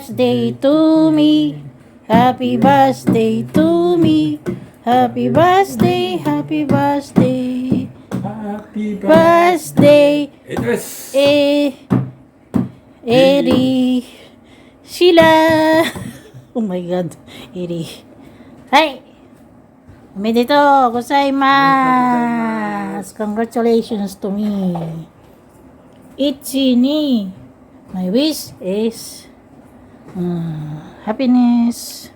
birthday to me. Happy birthday to me. Happy birthday, happy birthday. Happy Birthday, Ito is Eri. Sheila. Oh my God. Eri. Hi. Omedetou gozaimasu. Congratulations to me. Ichi ni. My wish is happiness,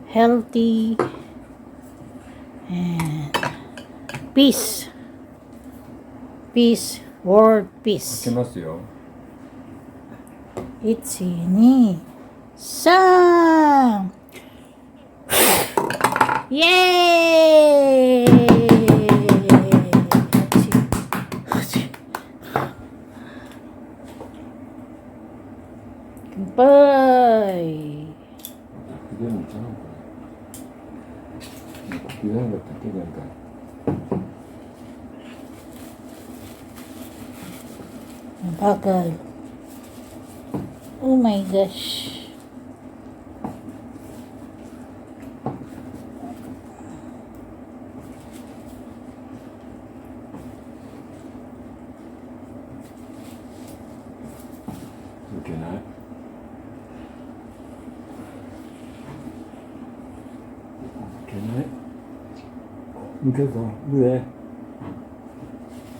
healthy, and peace. Peace, world 開 peace. けますよ。 1、2、3! イエーイ！乾杯！入れるんちゃうこれ。入れなかったっけなんか。Bagay. Oh my gosh. Okay na. Okay na. Okay so. Dure.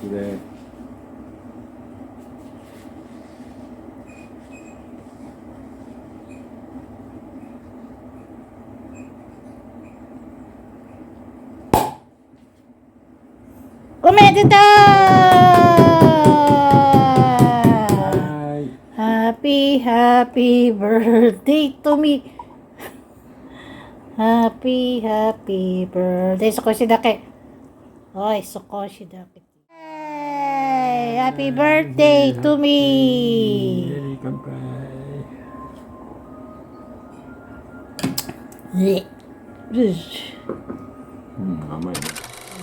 Dure. Hi. Happy birthday to me. Happy birthday. Sukoshidake. Oy, sukoshidake. Hey, happy birthday to me. Yay, 乾杯。甘いね。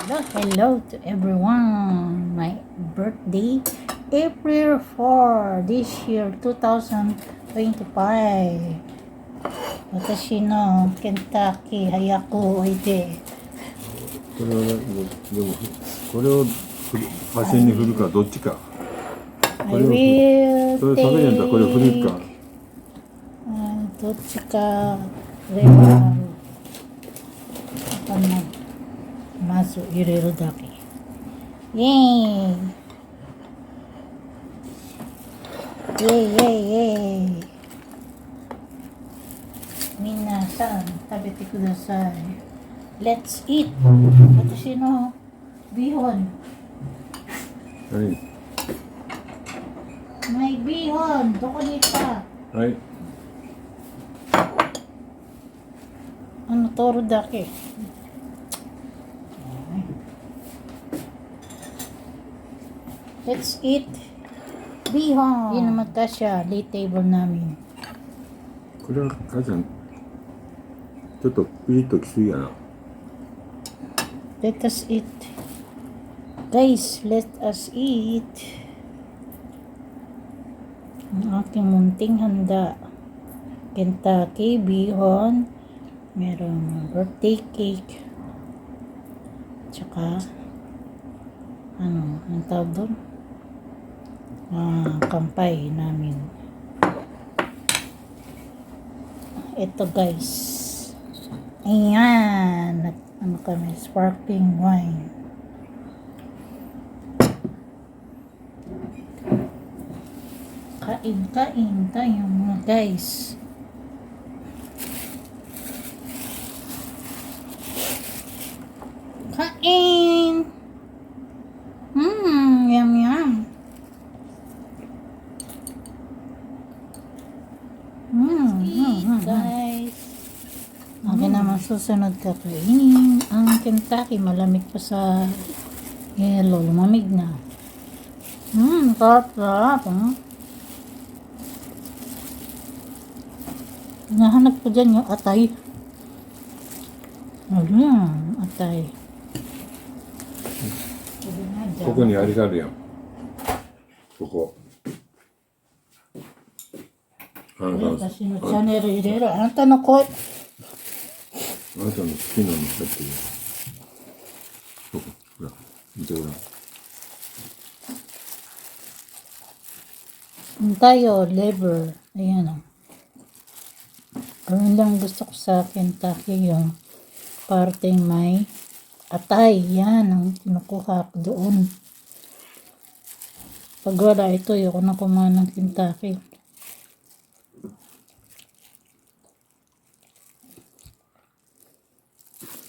Hello to everyone. My birthday, April 4 this year, 2025. 私のケンタッキー早くおいで。これはでもこれを端に振るかどっちか。 I will それ食べるんだこれ振るか。どっちかこれはまず入れるだけ。イエーイイエーイイエーイイエーイ。皆さん食べてください。Let's eat! 私のビーホン。はいマイビーホンどこに行った？はい。通るだけ。Let's eat bihon. Hindi naman kasya. Late table namin. これは母ちゃんちょっとピリッときすぎやな。 Let us eat. Guys, let us eat. Ang aking munting handa. Kentucky bihon. Merong birthday cake. Tsaka ang tawag doon? Kampay namin. Ito guys. Ayan. Ano kami? Sparkling wine. Kain tayo mga guys. Kain! Yum yum. Guys. Okay naman susunod kakainin. Ang Kentucky malamig pa sa yellow. Lumamig na. Sarap. Nahanap ko dyan yung atay. Ayan, atay. ここにあれがあるやん。ここ。私のチャンネル入れる。あなたの声。あなたの好きなの入ってるよ。そうか、ほら、見てごらん。Tayo, liver. Ayan o. Ganun lang gusto ko sa Kentucky yung parteng may atay. Yan ang kinukuha ko doon. Pag wala ito, ayoko na kumain ng Kentucky.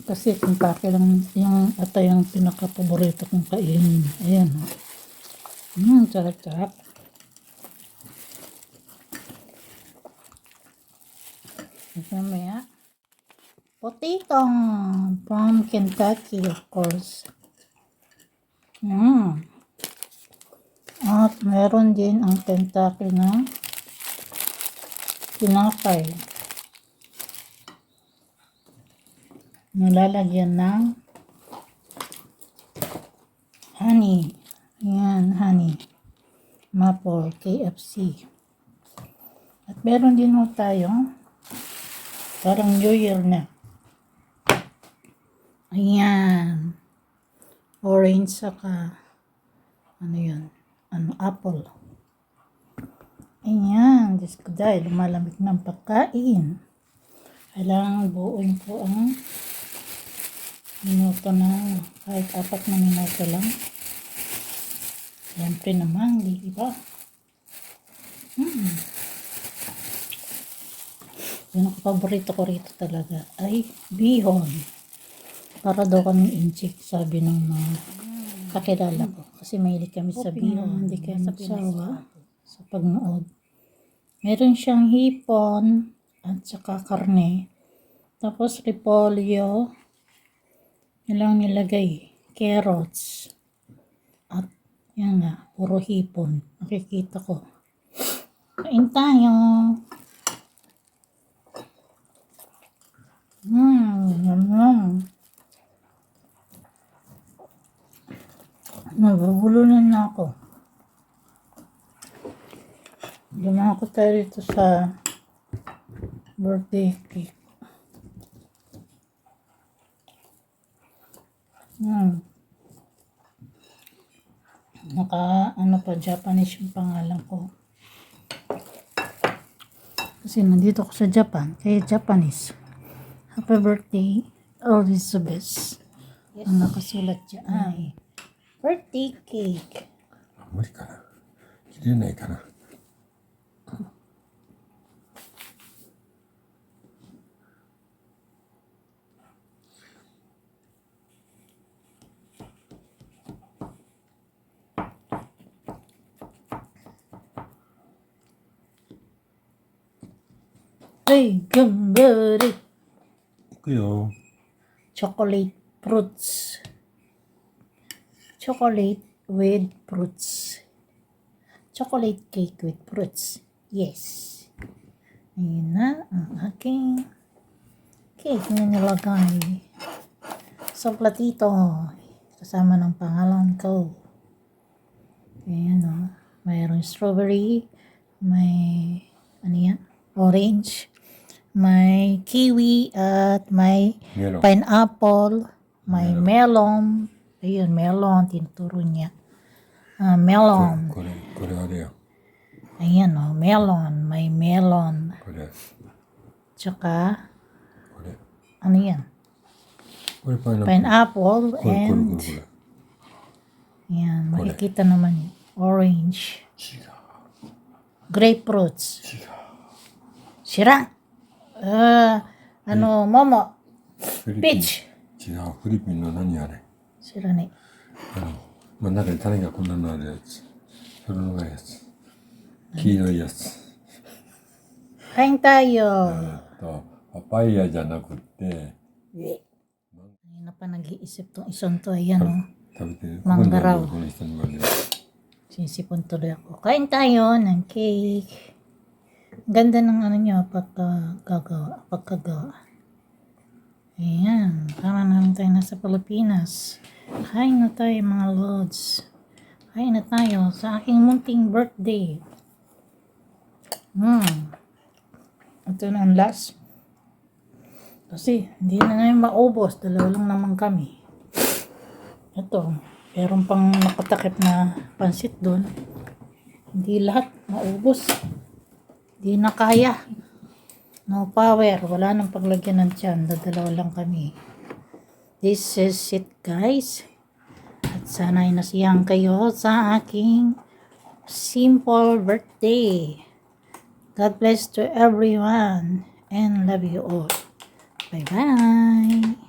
Kasi Kentucky lang yung atay ang pinaka-paborito kong kainin. Ayan o. Sarap-sarap. Mamaya. Potato from Kentucky, of course. At meron din ang Kentucky na tinapay. Nalalagyan ng honey. Ayan, honey. Maple, KFC. At meron din mo tayong parang New Year na. Ayan. Orange saka ano yun? Apple. Ayan. Diyos ko dahil lumalamig ng pagkain. Kailangan buuin ko ang minuto na kahit 4 na minuto lang. Siyempre naman, di ba? Yung paborito ko rito talaga ay bihon. Para daw kaming inchik, sabi ng mga kakilala ko. Kasi mahilig kami sa bihon. Hindi kaya magsawa sa pagnood. Meron siyang hipon at saka karne. Tapos repolyo. Yun lang nilagay. Carrots. At yan nga, puro hipon. Nakikita ko. Kain tayo. Nabubulunan na ako. Dumako tayo dito sa birthday cake. Ano pa, Japanese yung pangalan ko. Kasi nandito ako sa Japan, kaya Japanese. Happy birthday, Elizabeth. Yes. Ang nakasulat dyan ay birthday cake. 無理かな。切れないかな。Ay, gambari. いくよ。 Chocolate fruits. Chocolate with fruits. Chocolate cake with fruits. Yes. Ayan na ang aking cake na nilagay sa platito. Kasama ng pangalan ko. Ayan o. Mayroong strawberry. May, ano yan? Orange. May kiwi at may Melon. pineapple. May melon. Ayun, melon. Tinuturo niya. Melon. これあれよ。 Ayan o, melon. May melon. これ。 Tsaka, これ。 ano yan? これパイナップル。 Pineapple これ and, yan, makikita naman yun. Orange. 違う。 Grapefruits. 違う。 Sira. Momo. フィリピン。 Peach. 違う。フィリピンの何あれ。 Sira na. 真ん中に種がこんなのあるやつ。それのがやつ。黄色いやつ。 Kain tayo. パパイヤじゃなくて。 Ayun na pa nag-iisip tong isang to. Ayan o. 食べてる。 Manggaraw. この人に言われる。 Sinisipon tuloy ako. Kain tayo ng cake. Ganda ng ano niya pagkagawa. Ayan. Para naman tayo nasa Pilipinas. Kain na tayo mga lods. Kain na tayo sa aking munting birthday. Ito na ang last. Kasi hindi na namin maubos. Dalawa lang naman kami. Ito. Meron pang nakatakip na pansit doon. Hindi lahat maubos. Hindi na kaya. No power. Wala nang paglagyan ng tiyan. Dadalawa lang kami. This is it, guys. At sana ay nasiyahan kayo sa aking simple birthday. God bless to everyone and love you all. Bye-bye.